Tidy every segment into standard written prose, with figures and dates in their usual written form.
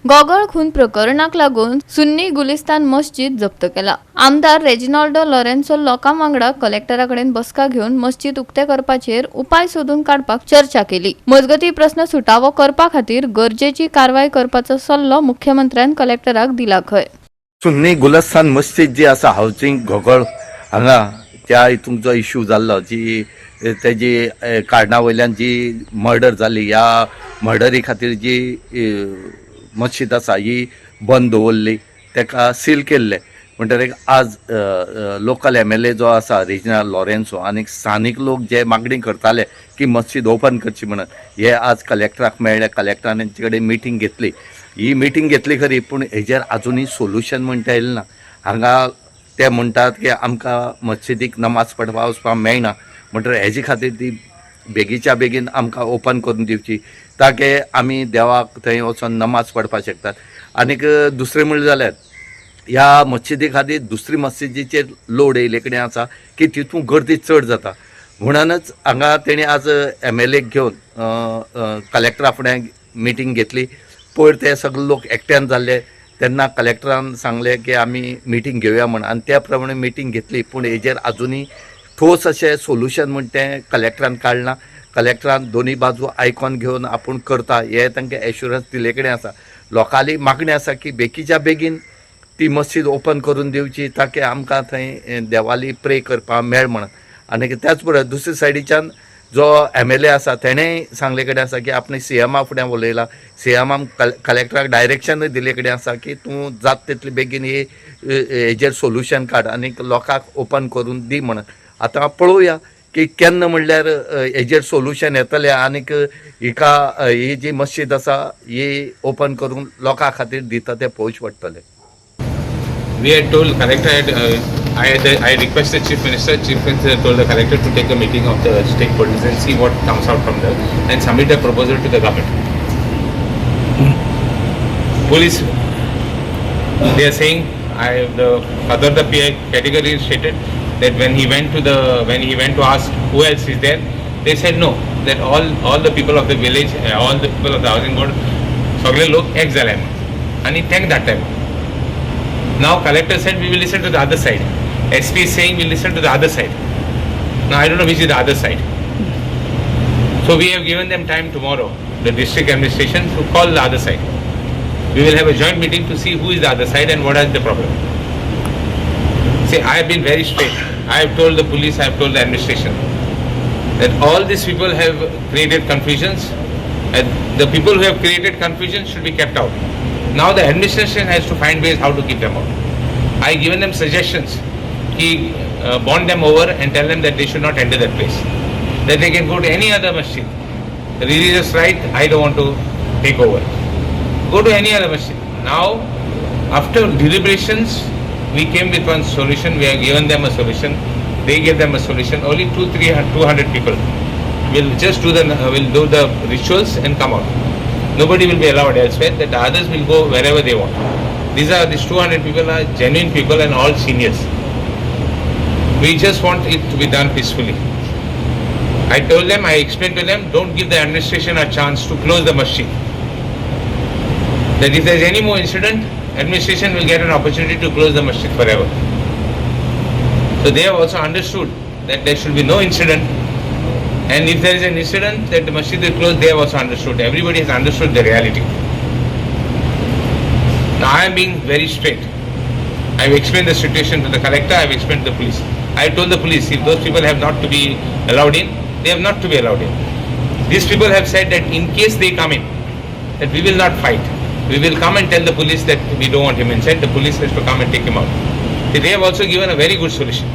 गोगळ खून प्रकरणाक लागून सुन्नी गुलिस्तान मस्जिद जप्त केला। आमदार रेजिनॉल्डो लॉरेन्सो लोकां वांगडा कलेक्टराकडेन बसका घेवन मस्जिद उक्ते करपाचेर उपाय सोदून काडपाक चर्चा केली। मजगती प्रश्न सुटावो करपा खातीर गरजेची कारवाई करपाचो सल्लो मुख्यमंत्र्यान कलेक्टराक दिला। खंय सुन्नी गुलिस्तान मस्जिद जी आसा हावसिंग घोगळ हांगा त्या हितून जो इश्यू जाल्लो जी तेजी कारणा वयल्यान जी मर्डर जाली ह्या मर्डरी खातीर जी मस्जिद आसा ही बंद दवरली तेका सील केल्ले म्हणटकीर आज लोकल MLA जो आसा रेजिनॉल्डो लॉरेन्सो आनी स्थानीक लोक जे मागणी करताले की मस्जिद ओपन करची म्हणून हे आज कलेक्टराक मेळ्ळे। कलेक्टरान तेंचे कडेन मिटींग घेतली। ही मिटींग घेतली खरी पूण हेजेर आजुनूय सोल्युशन म्हणटा येयलें ना। हांगा ते म्हणटात की आमकां मस्जिदीक नमाज पडपाक वचपाक मेळना म्हणटकीर हेजे खातीर ती बेगीच्या बेगीन आमकां ओपन करून दिवची ताके आमी देवाक थंय वचोन नमाज पडपाक शकतात। आनीक दुसरें म्हणलें जाल्यार ह्या मस्जिदी खातीर दुसरी मस्जिदीचेर लोड येयले कडेन आसा की तितून गर्दी चड जाता म्हणूनच हांगा तेणी आज MLA घेवन कलेक्टरा फुडें मिटींग घेतली। पयर ते सगळे लोक एकट्यान जाल्ले तेन्ना कलेक्टरान सांगले की आमी मिटींग घेवया म्हण आनी त्या प्रमाणे मिटींग घेतली पूण हेजेर आजुनूय ठोस अशें सोल्युशन म्हण तें कलेक्टरान काडलां। कलेक्टरान दोनी बाजू आयकून घेवन आपूण करता हे तांकां एश्युरन्स दिले कडेन आसा। लोकांली मागणी आसा की बेगीच्या बेगीन ती मस्जिद ओपन करून दिवची ताकी आमकां थंय देवाली प्रे करपाक मेळ म्हणून। आनी त्याच बरोबर दुसरे सायडीच्यान जो MLA आसा तेणेंय सांगले कडेन आसा की आपणे CMा फुडें उलयला। CMान कलेक्टराक डायरेक्शनूय दिले कडेन आसा की तूं जात तितले बेगीन हेजेर सोल्युशन काड आनी लोकांक ओपन करून दी म्हणून। आतां पळोवया की केन्ना म्हणल्यार हेजेर सोल्युशन येतलें आनीक ही जी मस्जिद आसा ही ओपन करून लोकां खातीर दिता तें पळोवचें पडटलें। We had told collector, I requested Chief Minister told the collector to take a meeting of the stakeholders and see what comes out from there and submit a proposal to the government. Police, they are saying, the PI category stated that when he went to ask who else is there, they said no, that all the people of the village, all the people of the housing board, sagle log ex zale and he thanked that time. Now collector said we will listen to the other side. SP is saying we'll listen to the other side. Now I don't know which is the other side. So we have given them time tomorrow, the district administration, to call the other side. We will have a joint meeting to see who is the other side and what is the problem. See, I have been very straight. I have told the police, I have told the administration that all these people have created confusions and the people who have created confusion should be kept out. Now the administration has to find ways how to keep them out. I given them suggestions. Bond them over and tell them that they should not enter that place. That they can go to any other masjid. The religious right, I don't want to take over. Go to any other masjid. Now, after deliberations, we came with one solution. We have given them a solution. They gave them a solution. Only 200 people will just do the rituals and come out. Nobody will be allowed elsewhere, that the others will go wherever they want. These 200 people are genuine people and all seniors. We just want it to be done peacefully. I told them, I explained to them, don't give the administration a chance to close the masjid. That if there is any more incident, administration will get an opportunity to close the masjid forever. So they have also understood that there should be no incident. And if there is an incident that the masjid is closed, they have also understood. Everybody has understood the reality. Now I am being very straight. I have explained the situation to the collector, I have explained to the police. I have told the police, if those people have not to be allowed in, they have not to be allowed in. These people have said that in case they come in, that we will not fight. We will come and tell the police that we don't want him inside. The police has to come and take him out. See, they have also given a very good solution.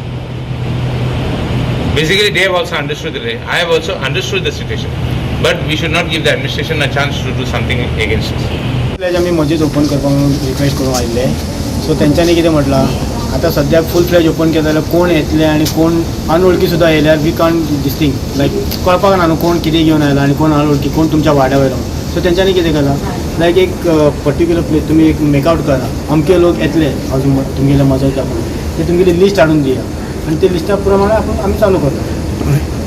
Basically, they have also understood I have also understood the situation. But we should not give the administration a chance to do something against us. आम्ही मस्जिद open करपाक म्हणून request करून आयिल्ले। So तेंच्यांनी कितें म्हटलां, आतां सद्याक फूल फ्लेज ओपन केलें जाल्यार कोण येतले आनी कोण अनवळखी सुद्दां येयल्यार वी कांट डिस्टिंग लायक कळपाक ना न्हू कोण कितें घेवन आयला आनी कोण अनवळखी कोण तुमच्या वाड्या वयलो। सो तेंच्यांनी कितें केलां, लायक एक पर्टिक्युलर प्लेस तुमी एक मेकआउट करा, अमके लोक येतले हावजिंग तुमगेले मजत म्हणून ते तुमगेली लिस्ट हाडून दिया आनी ते लिस्टा प्रमाणे आमी चालू करता।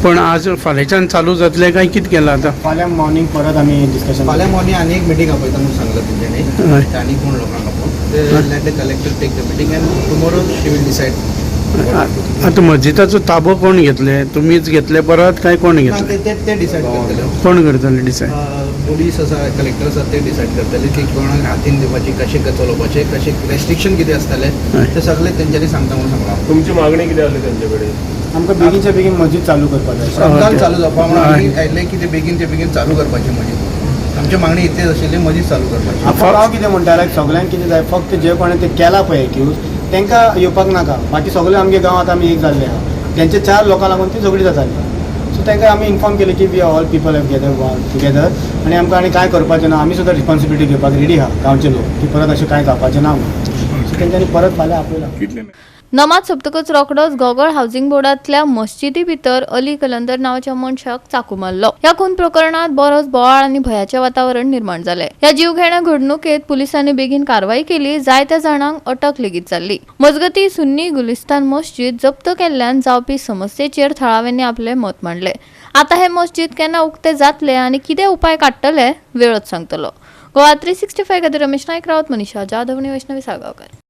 पण आज फाल्यांच्यान चालू जातले काय कितें केलां आतां? फाल्यां मॉर्निंग परत आमी डिस्कशन फाल्यां मॉर्निंग आनी एक मिटींग आपयता म्हणून सांगला तेंच्यांनी हय. आनी कोण लोकांक आपोवन ते let the collector take the meeting and tomorrow she will decide आतां मस्जिदाचो ताबो कोण घेतले? तुमीच घेतले परत काय कोण घेतले? ते डिसायड करतले कोण करतले डिसायड? पोलीस आसा कलेक्टर आसा ते डिसायड करतले की कोणाक हातीन दिवपाची कशें चलोवपाचें कशें रेस्ट्रिक्शन कितें आसतलें ते सगळें तेंच्यांनी सांगता म्हणून सांगला. तुमची मागणी किती आसली त्यांचे कडेन? आमकां बेगीनच्या बेगीन मस्जीद चालू करपाक जाय. रमजान चालू जावपा म्हणून आमी आयिल्ले की ते बेगीन चालू करपाची मजीद. आमची मागणी इतलीच आशिल्ली मजीद चालू करपाची. आपण हांव कितें म्हणटा लायक सगळ्यांक कितें जाय फक्त जे कोणें ते केला पळय एक्यूज तांकां येवपाक नाका. बाकी सगळे आमगे गांवांत आमी एक जाल्ले आहा. तेंचे 4 लोकां लागून ती झगडी जाताली. सो तांकां आमी इन्फॉर्म केलें की we all people have together आनी आमकां आनी कांय करपाचें ना. आमी सुद्दां रिस्पॉन्सिबिलिटी घेवपाक रेडी आहा गांवचे लोक की परत अशें कांय जावपाचें ना म्हणून. सो तेंच्यांनी परत फाल्यां आपयलां. नमाज सोंपतकच रोखडोच गोगोळ हाऊसिंग बोर्डांतल्या मस्जिदी भितर अली कलंदर नांवाच्या मनशाक चाकू मारलो. ह्या खून प्रकरणात बरोच बोवाळ आनी भयाचें वातावरण निर्माण जालें. ह्या जीवघेण्या घडणुकेत पुलिसांनी बेगीन कारवाई केली. जायत्या जाणांक अटक लेगीत जाल्ली. मजगतीं सुन्नी गुलिस्तान मस्जीद जप्त केल्ल्यान जावपी समस्येचेर थळाव्यांनी आपले मत मांडले. आता हे मस्जीद केन्ना उक्ते जातले आनी कितें उपाय काडटले वेळच सांगतलो. गोवा 365 खातीर रमेश नायक रावत, मनीषा जाधव आनी वैष्णवी साळगांवकर.